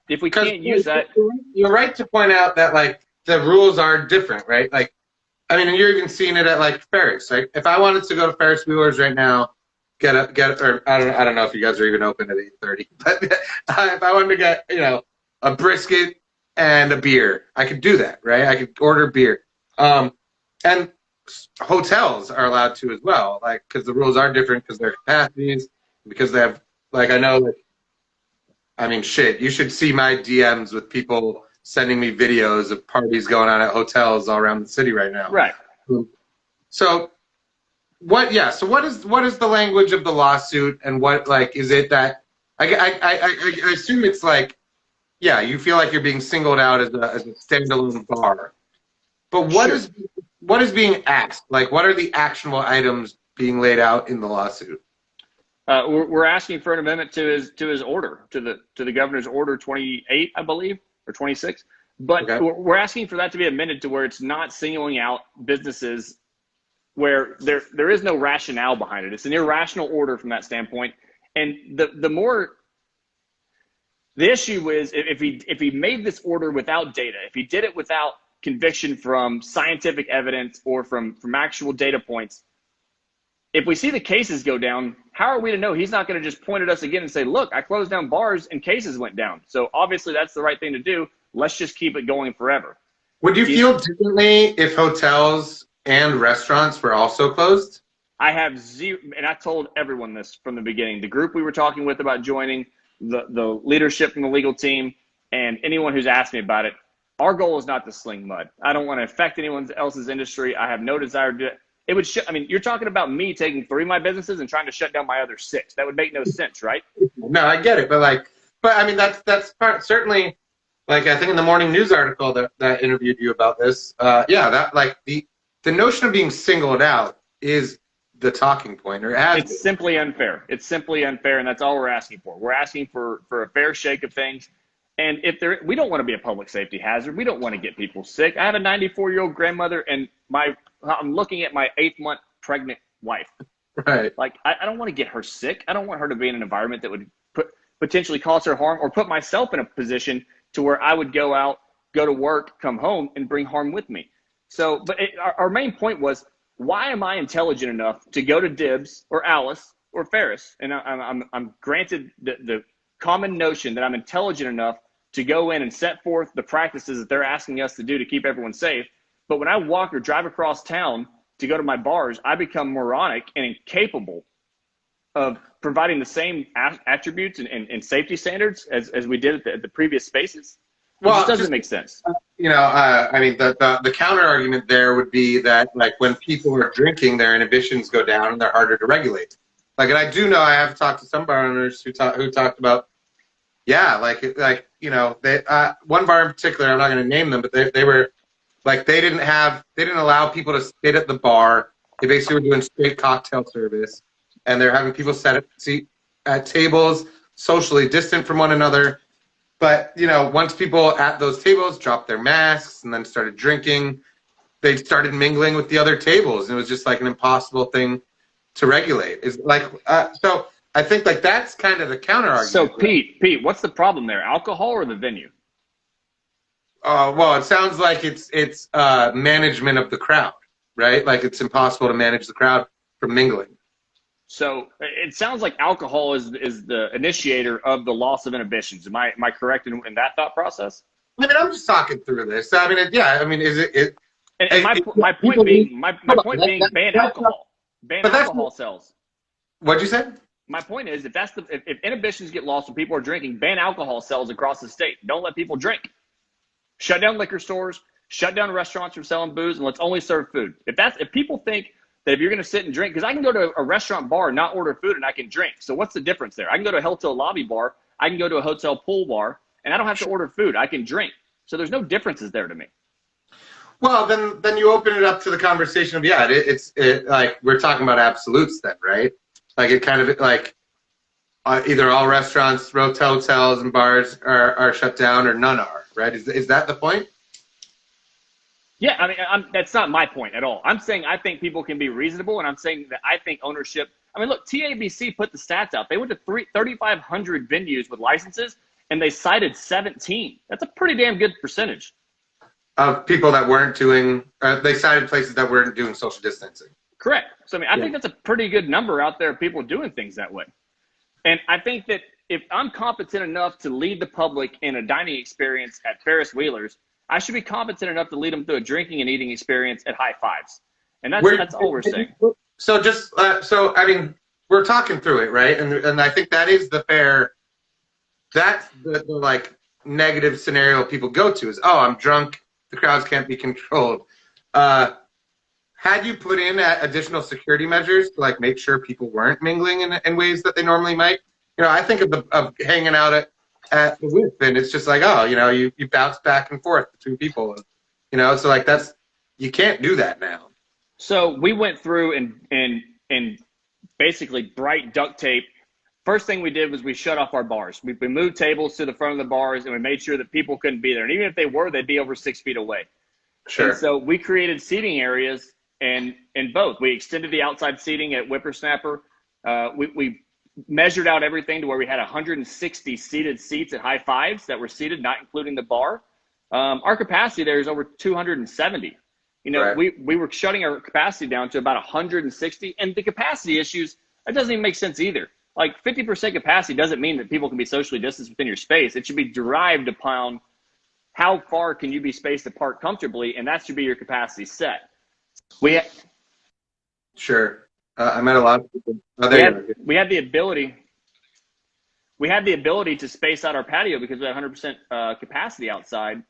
if we can't use that. You're right to point out that, like, the rules are different, right? Like, I mean, and you're even seeing it at, like, Ferris, right? If I wanted to go to Ferris Wheelers right now, or I don't know if you guys are even open at 8:30, but if I wanted to get, a brisket and a beer, I could do that, right? I could order beer. And hotels are allowed to as well, like, because the rules are different because their capacities, because they have, like, I know, shit, you should see my DMs with people sending me videos of parties going on at hotels all around the city right now. Right. So what is the language of the lawsuit, and what, like, is it that I assume it's like, yeah, you feel like you're being singled out as a standalone bar, but what is being asked? Like, what are the actionable items being laid out in the lawsuit? We're asking for an amendment to his order, to the governor's order 28, I believe, or 26. But we're asking for that to be amended to where it's not singling out businesses where there is no rationale behind it. It's an irrational order from that standpoint. And the more, The issue is if he made this order without data, if he did it without conviction from scientific evidence or from actual data points, if we see the cases go down, how are we to know he's not going to just point at us again and say, look, I closed down bars and cases went down. So obviously that's the right thing to do. Let's just keep it going forever. Would you feel differently if hotels and restaurants were also closed? I have zero, and I told everyone this from the beginning. The group we were talking with about joining, the leadership from the legal team, and anyone who's asked me about it, our goal is not to sling mud. I don't want to affect anyone else's industry. I have no desire to do it. It would. I mean, you're talking about me taking 3 of my businesses and trying to shut down my other 6. That would make no sense, right? No, I get it, but I mean, that's part certainly. Like I think in the morning news article that interviewed you about this, that the notion of being singled out is the talking point, or it's simply unfair. It's simply unfair, and that's all we're asking for. We're asking for a fair shake of things. And we don't want to be a public safety hazard. We don't want to get people sick. I have a 94-year-old grandmother, and I'm looking at my 8th-month pregnant wife. Right. Like, I don't want to get her sick. I don't want her to be in an environment that would potentially cause her harm, or put myself in a position to where I would go to work, come home, and bring harm with me. So, but our main point was, why am I intelligent enough to go to Dibs or Alice or Ferris? And I'm granted the common notion that I'm intelligent enough to go in and set forth the practices that they're asking us to do to keep everyone safe. But when I walk or drive across town to go to my bars, I become moronic and incapable of providing the same attributes and safety standards as we did at the previous spaces. Well, it doesn't make sense. I mean, the counter argument there would be that, like, when people are drinking, their inhibitions go down and they're harder to regulate. Like, and I do know I have talked to some bar owners who talked about, one bar in particular, I'm not going to name them, but they were like, they didn't allow people to sit at the bar. They basically were doing straight cocktail service, and they're having people sit at tables socially distant from one another. But, once people at those tables dropped their masks and then started drinking, they started mingling with the other tables. And it was just like an impossible thing to regulate. So I think that's kind of the counter argument. So Pete, what's the problem there? Alcohol or the venue? Well, it sounds like it's management of the crowd, right? Like it's impossible to manage the crowd from mingling. So it sounds like alcohol is the initiator of the loss of inhibitions. Am I correct in that thought process? I mean, I'm just talking through this. I mean, is it? And my point being ban alcohol. Ban alcohol sales. What'd you say? My point is, if inhibitions get lost when people are drinking, ban alcohol sales across the state. Don't let people drink. Shut down liquor stores. Shut down restaurants from selling booze, and let's only serve food. If people think that if you're going to sit and drink, because I can go to a restaurant bar and not order food and I can drink. So what's the difference there? I can go to a hotel lobby bar. I can go to a hotel pool bar, and I don't have to order food. I can drink. So there's no differences there to me. Well, then you open it up to the conversation of, it's like we're talking about absolutes then, right? Like it kind of like either all restaurants, hotels, and bars are shut down or none are, right? Is that the point? Yeah, I mean, that's not my point at all. I'm saying I think people can be reasonable, and I'm saying that I think ownership – I mean, look, TABC put the stats out. They went to 3,500 venues with licenses, and they cited 17. That's a pretty damn good percentage. Of people that weren't doing they cited places that weren't doing social distancing. Correct. So, I mean, I think that's a pretty good number out there of people doing things that way. And I think that if I'm competent enough to lead the public in a dining experience at Ferris Wheelers, I should be competent enough to lead them through a drinking and eating experience at High Fives. And that's all we're saying. So I mean, we're talking through it, right? And I think that is that's the like negative scenario people go to is, I'm drunk, the crowds can't be controlled. Had you put in additional security measures to like make sure people weren't mingling in ways that they normally might? I think of hanging out at the Whip, and it's just like, you bounce back and forth between people, so like you can't do that now. So we went through and basically bright duct tape. First thing we did was we shut off our bars. We moved tables to the front of the bars, and we made sure that people couldn't be there. And even if they were, they'd be over 6 feet away. Sure. And so we created seating areas and both. We extended the outside seating at Whippersnapper. We measured out everything to where we had 160 seated seats at high fives that were seated, not including the bar. Our capacity there is over 270. You know, Right. we were shutting our capacity down to about 160, and the capacity issues, that doesn't even make sense either. Like 50% capacity doesn't mean that people can be socially distanced within your space. It should be derived upon how far can you be spaced apart comfortably, and that should be your capacity set. Sure. I met a lot of people. Oh, We had the ability to space out our patio because we had 100% capacity outside,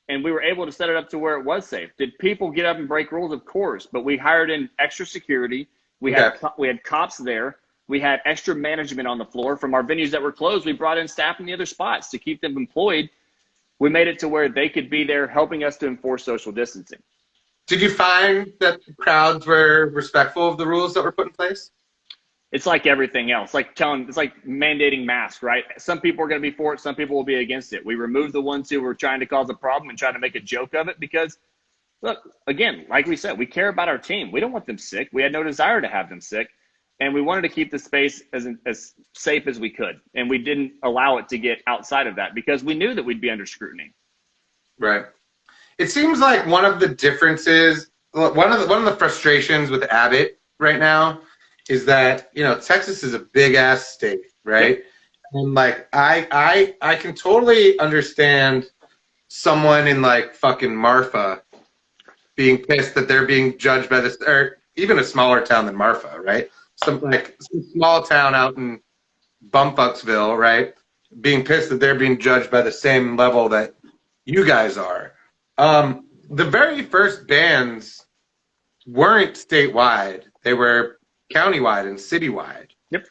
and we were able to set it up to where it was safe. Did people get up and break rules? Of course, but we hired in extra security. We had cops there. We had extra management on the floor. From our venues that were closed, we brought in staff in the other spots to keep them employed. We made it to where they could be there helping us to enforce social distancing. Did you find that the crowds were respectful of the rules that were put in place? It's like everything else. It's like mandating masks, right? Some people are going to be for it. Some people will be against it. We removed the ones who were trying to cause a problem and trying to make a joke of it because, look, again, like we said, we care about our team. We don't want them sick. We had no desire to have them sick. And we wanted to keep the space as safe as we could. And we didn't allow it to get outside of that because we knew that we'd be under scrutiny. Right. It seems like one of the differences, one of the frustrations with Abbott right now is that, you know, Texas is a big ass state, right? Yep. And like I can totally understand someone in like fucking Marfa being pissed that they're being judged by this, or even a smaller town than Marfa, right? Some small town out in Bumfucksville, right? Being pissed that they're being judged by the same level that you guys are. The very first bans weren't statewide; they were countywide and citywide. Yep.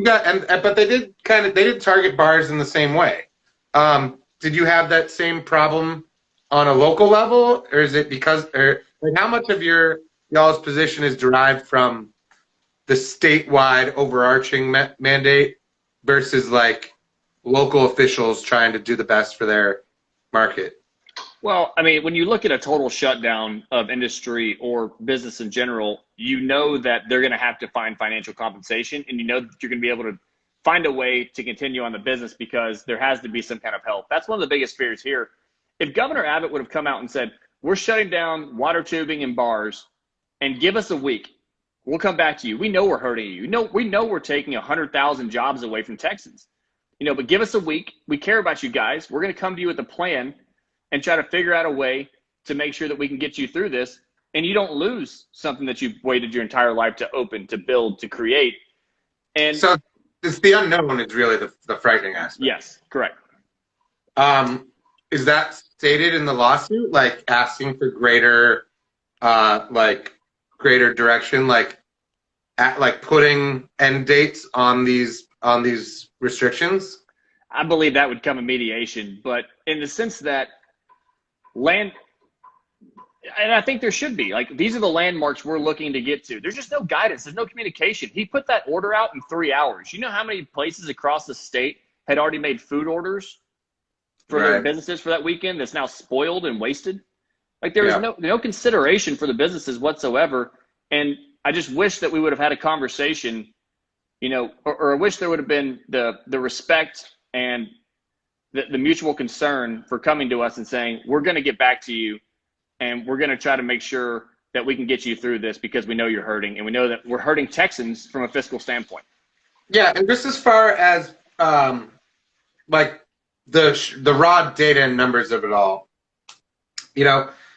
But they did target bars in the same way. Did you have that same problem on a local level, or is it how much of y'all's position is derived from the statewide overarching mandate versus like local officials trying to do the best for their market? Well, I mean, when you look at a total shutdown of industry or business in general, you know that they're going to have to find financial compensation, and you know that you're going to be able to find a way to continue on the business because there has to be some kind of help. That's one of the biggest fears here. If Governor Abbott would have come out and said, we're shutting down water tubing and bars and give us a week, we'll come back to you. We know we're hurting you. We know we're taking 100,000 jobs away from Texans. But give us a week. We care about you guys. We're going to come to you with a plan and try to figure out a way to make sure that we can get you through this and you don't lose something that you've waited your entire life to open, to build, to create. And so it's the unknown is really the frightening aspect. Yes, correct. Is that stated in the lawsuit, like asking for greater direction, like putting end dates on these restrictions? I believe that would come in mediation, but in the sense that and I think there should be, like, these are the landmarks we're looking to get to. There's just no guidance. There's no communication. He put that order out in 3 hours. You know how many places across the state had already made food orders for their businesses for that weekend that's now spoiled and wasted? Like, there was no consideration for the businesses whatsoever. And I just wish that we would have had a conversation, or I wish there would have been the respect and the mutual concern for coming to us and saying, we're going to get back to you and we're going to try to make sure that we can get you through this because we know you're hurting and we know that we're hurting Texans from a fiscal standpoint. Yeah, and just as far as like the raw data and numbers of it all,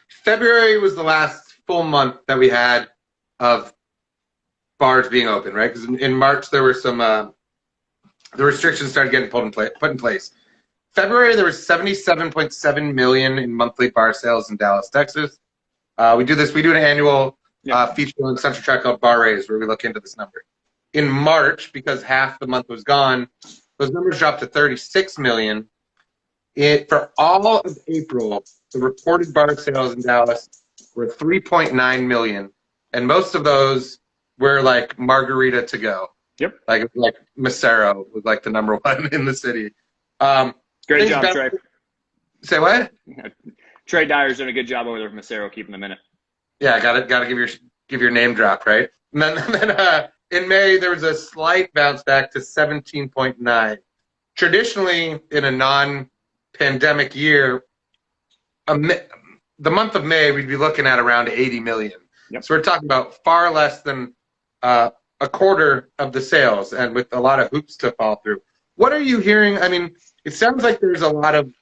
February was the last full month that we had of bars being open, right? Because in March there were some the restrictions started getting put in place. February there was 77.7 million in monthly bar sales in Dallas, Texas. We do an annual feature on Central Track called Bar Raise where we look into this number. In March, because half the month was gone, those numbers dropped to 36 million. For all of April, the reported bar sales in Dallas were 3.9 million, and most of those were like margarita to go. Yep. Like Macero was like the number one in the city. Great job, Trey. Say what? Trey Dyer's doing a good job over there from Macero, keeping them in it. Yeah, got to give your name drop, right? And then in May, there was a slight bounce back to 17.9. Traditionally, in a non-pandemic year, the month of May, we'd be looking at around 80 million. Yep. So we're talking about far less than a quarter of the sales, and with a lot of hoops to fall through. What are you hearing? I mean, it sounds like there's a lot of,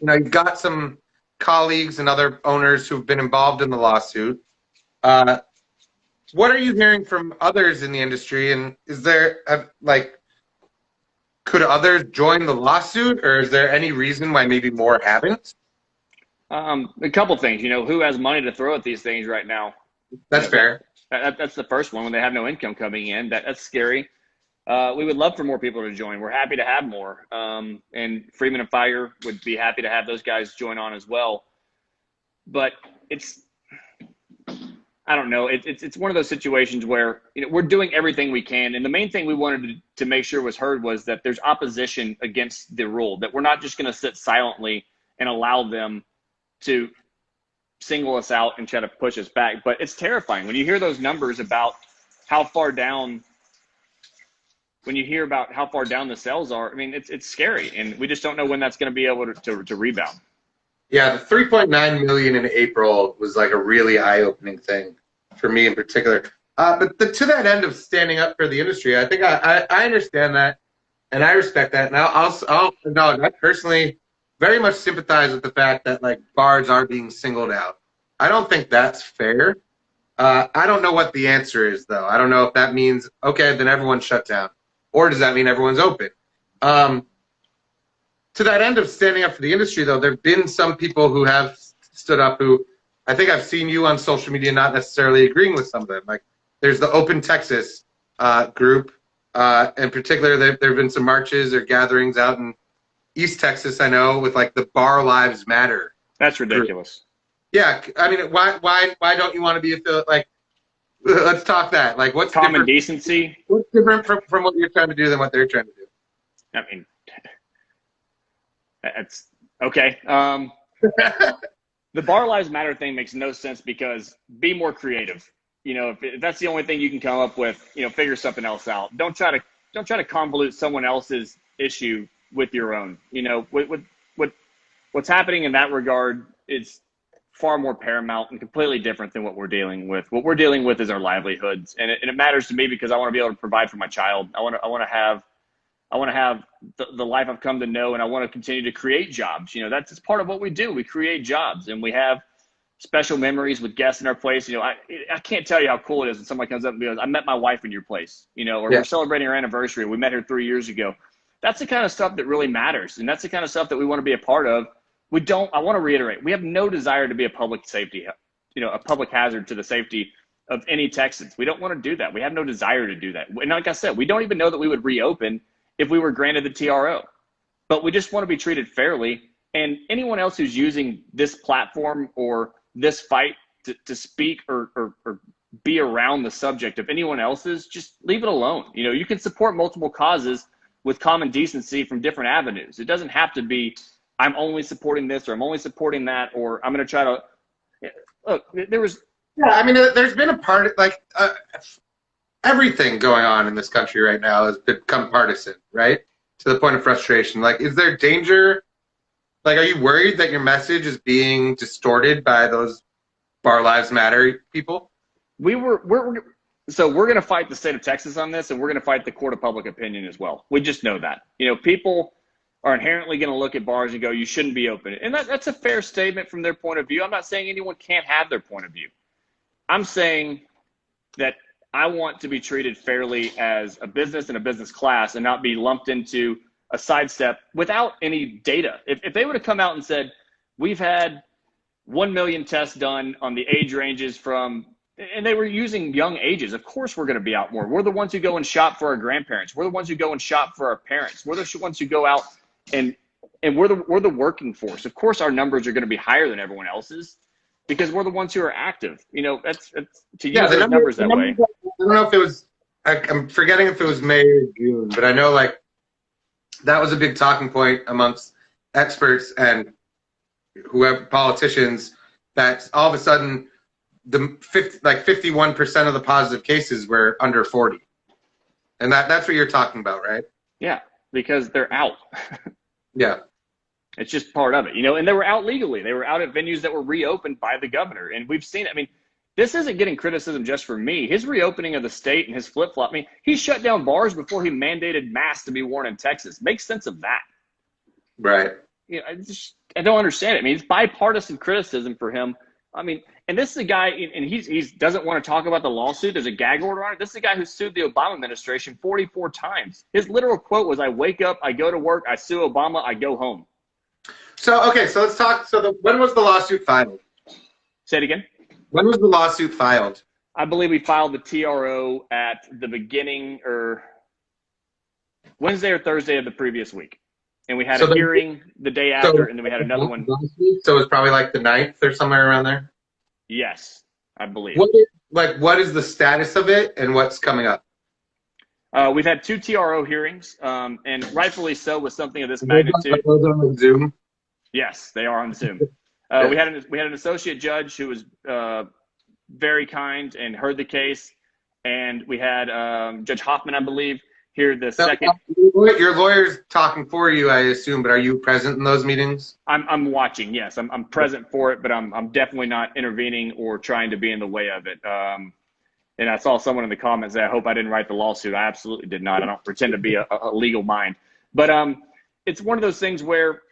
you've got some colleagues and other owners who've been involved in the lawsuit. What are you hearing from others in the industry? And is there, could others join the lawsuit, or is there any reason why maybe more haven't? A couple things. Who has money to throw at these things right now? That's fair. That's the first one, when they have no income coming in. That's scary. We would love for more people to join. We're happy to have more. And Freeman and Fire would be happy to have those guys join on as well. But I don't know. It's one of those situations where we're doing everything we can, and the main thing we wanted to make sure was heard was that there's opposition against the rule. That we're not just going to sit silently and allow them to single us out and try to push us back. But it's terrifying when you hear those numbers about how far down. When you hear about how far down the sales are, I mean, it's scary, and we just don't know when that's going to be able to rebound. Yeah, the 3.9 million in April was like a really eye-opening thing for me in particular. But to that end of standing up for the industry, I think I understand that, and I respect that. And I'll acknowledge I personally very much sympathize with the fact that bars are being singled out. I don't think that's fair. I don't know what the answer is, though. I don't know if that means, okay, then everyone's shut down, or does that mean everyone's open? To that end of standing up for the industry, though, there have been some people who have stood up who I think I've seen you on social media not necessarily agreeing with some of them. There's the Open Texas group. In particular, there have been some marches or gatherings out in East Texas, I know, with the Bar Lives Matter. That's ridiculous. Group. Yeah, I mean, why don't you want to be affiliated? Let's talk that. What's common decency? What's different from what you're trying to do than what they're trying to do? I mean, that's okay. The Bar Lives Matter thing makes no sense because be more creative. If that's the only thing you can come up with, figure something else out. Don't try to convolute someone else's issue with your own. What's happening in that regard is far more paramount and completely different than what we're dealing with. What we're dealing with is our livelihoods, and it matters to me because I want to be able to provide for my child. I want to have the life I've come to know, and I want to continue to create jobs. That's just part of what we do. We create jobs, and we have special memories with guests in our place. I can't tell you how cool it is when somebody comes up and goes, I met my wife in your place, or we're celebrating our anniversary. We met her 3 years ago. That's the kind of stuff that really matters, and that's the kind of stuff that we want to be a part of. I want to reiterate, we have no desire to be a public safety, a public hazard to the safety of any Texans. We don't want to do that. We have no desire to do that. And like I said, we don't even know that we would reopen if we were granted the TRO. But we just want to be treated fairly. And anyone else who's using this platform or this fight to speak or be around the subject of anyone else's, just leave it alone. You can support multiple causes with common decency from different avenues. It doesn't have to be, I'm only supporting this or I'm only supporting that, or I'm going to try to look. There's been a part everything going on in this country right now has become partisan, right? To the point of frustration. Is there danger? Are you worried that your message is being distorted by those Bar Lives Matter people? So we're going to fight the state of Texas on this, and we're going to fight the court of public opinion as well. We just know that. People are inherently going to look at bars and go, you shouldn't be open. And that's a fair statement from their point of view. I'm not saying anyone can't have their point of view. I'm saying that I want to be treated fairly as a business and a business class and not be lumped into a sidestep without any data. If they would have come out and said, we've had 1 million tests done on the age ranges from, and they were using young ages. Of course we're going to be out more. We're the ones who go and shop for our grandparents. We're the ones who go and shop for our parents. We're the ones who go out and we're the working force. Of course our numbers are going to be higher than everyone else's because we're the ones who are active. That's to use those numbers that way. I don't know if it was, I'm forgetting if it was May or June, but I know that was a big talking point amongst experts and whoever, politicians, that all of a sudden the 51% of the positive cases were under 40. And that's what you're talking about, right? Yeah, because they're out. Yeah. It's just part of it, and they were out legally. They were out at venues that were reopened by the governor. And we've seen it. I mean, this isn't getting criticism just from me. His reopening of the state and his flip-flop, he shut down bars before he mandated masks to be worn in Texas. Make sense of that. Right. I don't understand it. It's bipartisan criticism for him. And this is a guy, and he doesn't want to talk about the lawsuit. There's a gag order on it. This is a guy who sued the Obama administration 44 times. His literal quote was, "I wake up, I go to work, I sue Obama, I go home." So, okay, so let's talk. So when was the lawsuit filed? Say it again. When was the lawsuit filed? I believe we filed the TRO at the beginning or Wednesday or Thursday of the previous week. And we had a hearing the day after, and then we had another one. So it was probably like the 9th or somewhere around there? Yes, I believe. What is the status of it and what's coming up? We've had 2 TRO hearings, and rightfully so with something of this magnitude. Are those on Zoom? Yes, they are on Zoom. We had an associate judge who was very kind and heard the case, and we had Judge Hoffman, I believe, hear the second. Your lawyer's talking for you, I assume, but are you present in those meetings? I'm watching. Yes, I'm present for it, but I'm definitely not intervening or trying to be in the way of it. And I saw someone in the comments say, "I hope I didn't write the lawsuit." I absolutely did not. I don't pretend to be a legal mind, but it's one of those things where,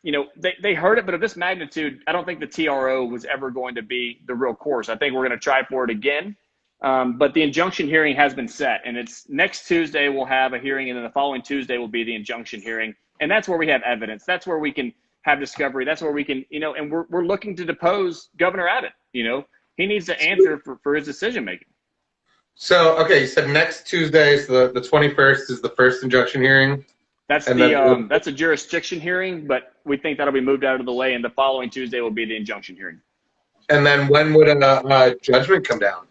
they heard it, but of this magnitude, I don't think the TRO was ever going to be the real course. I think we're going to try for it again. But the injunction hearing has been set, and it's next Tuesday we'll have a hearing, and then the following Tuesday will be the injunction hearing. And that's where we have evidence. That's where we can have discovery. That's where we can, and we're looking to depose Governor Abbott. He needs to answer for his decision-making. So, okay, you said next Tuesday, so the 21st is the first injunction hearing? That's that's a jurisdiction hearing, but we think that'll be moved out of the way, and the following Tuesday will be the injunction hearing. And then when would a judgment come down?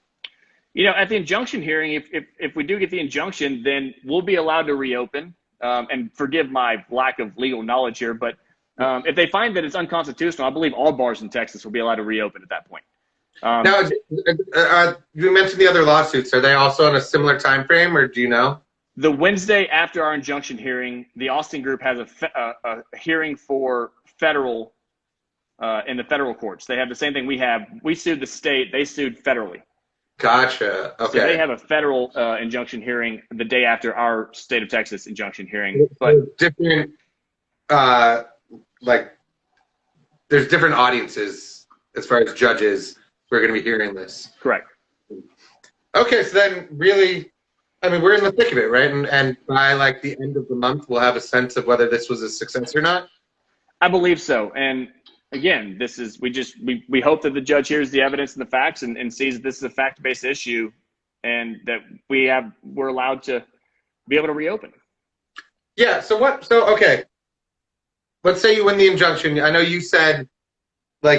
At the injunction hearing, if we do get the injunction, then we'll be allowed to reopen. And forgive my lack of legal knowledge here, but if they find that it's unconstitutional, I believe all bars in Texas will be allowed to reopen at that point. Now, you mentioned the other lawsuits. Are they also in a similar time frame, or do you know? The Wednesday after our injunction hearing, the Austin group has a hearing for federal in the federal courts. They have the same thing we have. We sued the state. They sued federally. Gotcha. Okay. So they have a federal injunction hearing the day after our state of Texas injunction hearing. But different, there's different audiences as far as judges who are going to be hearing this. Correct. Okay, so then really, we're in the thick of it, right? And by the end of the month, we'll have a sense of whether this was a success or not? I believe so. And again, this is, we hope that the judge hears the evidence and the facts and sees that this is a fact-based issue and that we're allowed to be able to reopen. Yeah. So okay. Let's say you win the injunction. I know you said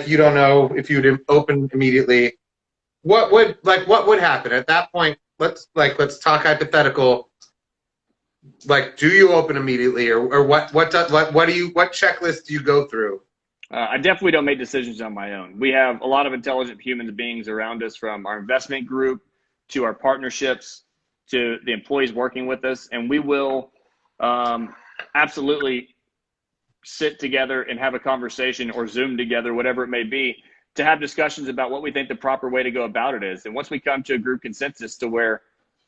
you don't know if you'd open immediately. What would happen at that point? Let's talk hypothetical. Do you open immediately, or what checklist do you go through? I definitely don't make decisions on my own. We have a lot of intelligent human beings around us, from our investment group to our partnerships to the employees working with us, and we will absolutely sit together and have a conversation or Zoom together, whatever it may be, to have discussions about what we think the proper way to go about it is. And once we come to a group consensus to where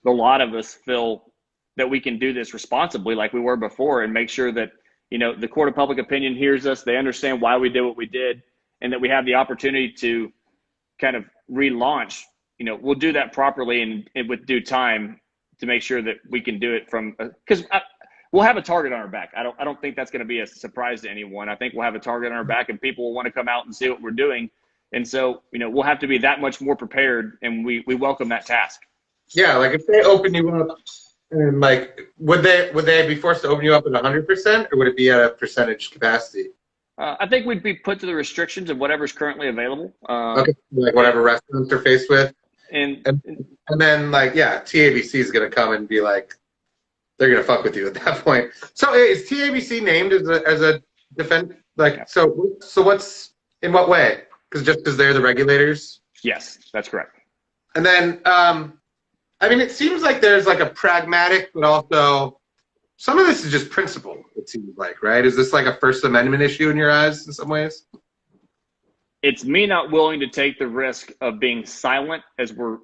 a lot of us feel that we can do this responsibly like we were before and make sure that, the court of public opinion hears us, they understand why we did what we did, and that we have the opportunity to kind of relaunch, we'll do that properly and with due time to make sure that we can do it because we'll have a target on our back. I don't think that's going to be a surprise to anyone. I think we'll have a target on our back and people will want to come out and see what we're doing. And so, we'll have to be that much more prepared, and we welcome that task. Yeah, if they open you up, and would they be forced to open you up at 100%, or would it be at a percentage capacity? I think we'd be put to the restrictions of whatever's currently available. Okay, whatever restaurants are faced with. And then TABC is going to come and be they're going to fuck with you at that point. So is TABC named as a defense? So what's, in what way? Because they're the regulators? Yes, that's correct. And then, I mean, it seems like there's like a pragmatic, but also some of this is just principle, it seems like, right? Is this like a First Amendment issue in your eyes in some ways? It's me not willing to take the risk of being silent as we're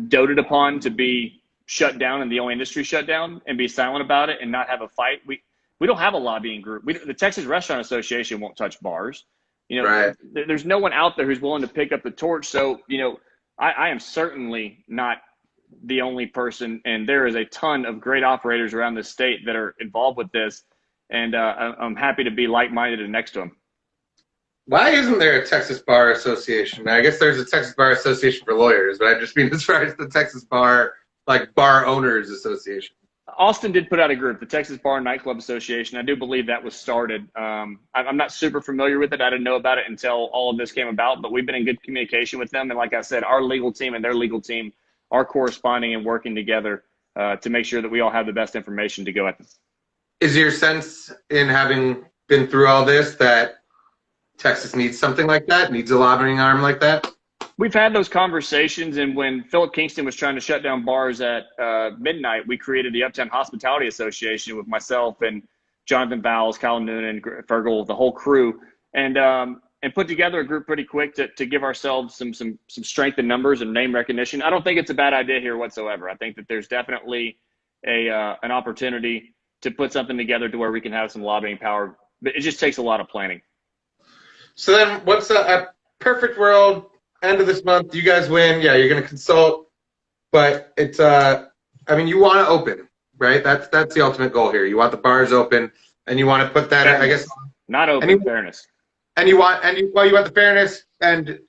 doted upon to be shut down and the only industry shut down, and be silent about it and not have a fight. We don't have a lobbying group. The Texas Restaurant Association won't touch bars. You know, Right. There's no one out there who's willing to pick up the torch. So, you know, I am certainly not the only person, and there is a ton of great operators around the state that are involved with this, and I'm happy to be like-minded and next to them. Why isn't there a Texas Bar Association? I guess there's a Texas Bar Association for lawyers, but I just mean as far as the Texas Bar, like Bar Owners Association. Austin did put out a group, the Texas Bar and Nightclub Association. I do believe that was started. I'm not super familiar with it. I didn't know about it until all of this came about, but we've been in good communication with them. And like I said, our legal team and their legal team are corresponding and working together to make sure that we all have the best information to go at this. Is your sense, in having been through all this, that Texas needs something like that, needs a lobbying arm like that? We've had those conversations, and when Philip Kingston was trying to shut down bars at midnight, we created the Uptown Hospitality Association with myself and Jonathan Bowles, Kyle Noonan, Fergal, the whole crew, and put together a group pretty quick to give ourselves some strength in numbers and name recognition. I don't think it's a bad idea here whatsoever. I think that there's definitely an opportunity to put something together to where we can have some lobbying power, but it just takes a lot of planning. So then what's a perfect world, end of this month, you guys win. Yeah, you're going to consult, but it's, I mean, you want to open, right? That's the ultimate goal here. You want the bars open, and you want to put that, fairness. I guess. Not open, fairness. And you want the fairness, and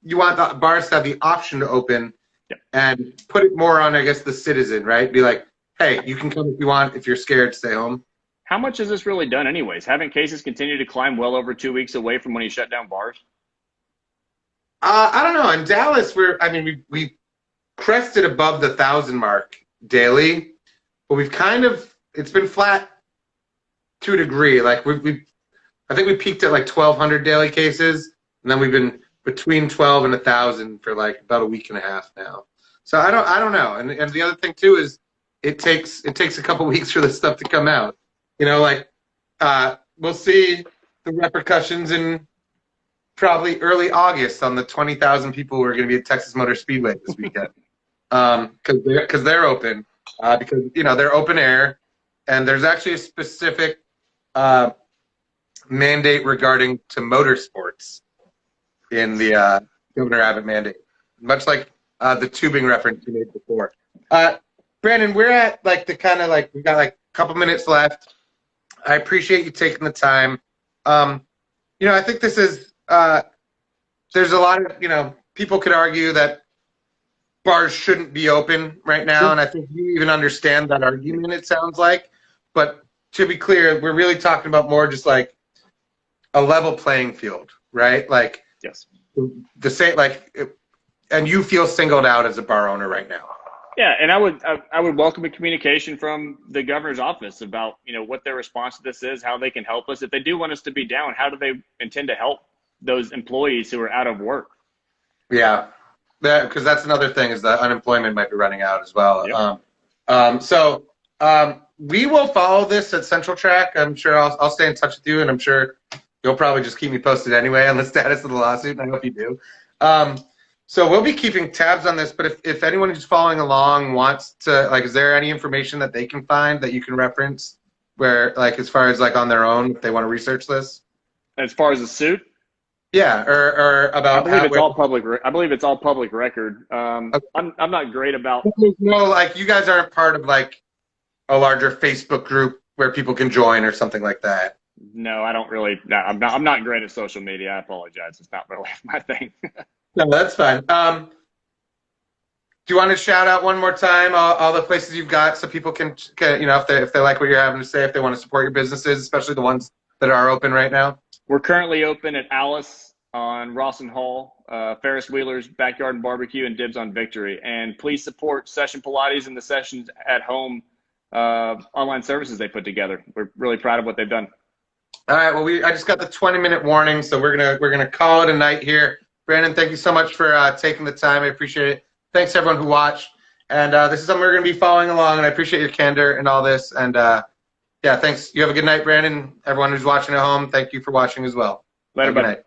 you want the bars to have the option to open, yep. And put it more on, I guess, the citizen, right? Be like, hey, you can come if you want. If you're scared, stay home. How much has this really done anyways? Haven't cases continued to climb well over 2 weeks away from when he shut down bars? I don't know. In Dallas, we crested above the 1,000 mark daily, but it's been flat to a degree. Like I think we peaked at like 1,200 daily cases, and then we've been between 12 and 1,000 for like about a week and a half now. So I don't know. And the other thing too is it takes a couple weeks for this stuff to come out. You know, like we'll see the repercussions in probably early August on the 20,000 people who are going to be at Texas Motor Speedway this weekend, because they're open, because they're open air, and there's actually a specific mandate regarding to motorsports in the Governor Abbott mandate, much like the tubing reference you made before. Brandon, we're at like we've got like a couple minutes left. I appreciate you taking the time. I think this is, there's a lot of, people could argue that bars shouldn't be open right now, and I think you even understand that argument, it sounds like. But to be clear, we're really talking about more just like a level playing field, right? Like, yes, the same, and you feel singled out as a bar owner right now. Yeah, and I would welcome a communication from the governor's office about what their response to this is, how they can help us. If they do want us to be down, how do they intend to help those employees who are out of work? Yeah, because that's another thing, is that unemployment might be running out as well. Yep. We will follow this at Central Track. I'm sure I'll stay in touch with you, and I'm sure you'll probably just keep me posted anyway on the status of the lawsuit, and I hope you do. So we'll be keeping tabs on this, but if anyone who's following along wants to, is there any information that they can find that you can reference where, as far as, on their own, if they want to research this? As far as the suit? Yeah, or about. I believe it's all public. I believe it's all public record. Okay. I'm not great about. No, you guys aren't part of a larger Facebook group where people can join or something like that. No, I don't really. No, I'm not great at social media. I apologize. It's not really my thing. No, that's fine. Do you want to shout out one more time all the places you've got, so people can if they like what you're having to say, if they want to support your businesses, especially the ones that are open right now? We're currently open at Alice on Rawson Hall, Ferris Wheelers, Backyard and Barbecue, and Dibs on Victory. And please support Session Pilates and the Sessions at Home online services they put together. We're really proud of what they've done. All right. Well, I just got the 20-minute warning, so we're gonna call it a night here. Brandon, thank you so much for taking the time. I appreciate it. thanks to everyone who watched. And this is something we're going to be following along, and I appreciate your candor and all this. And yeah, thanks. You have a good night, Brandon. Everyone who's watching at home, thank you for watching as well. Later, good bye. night.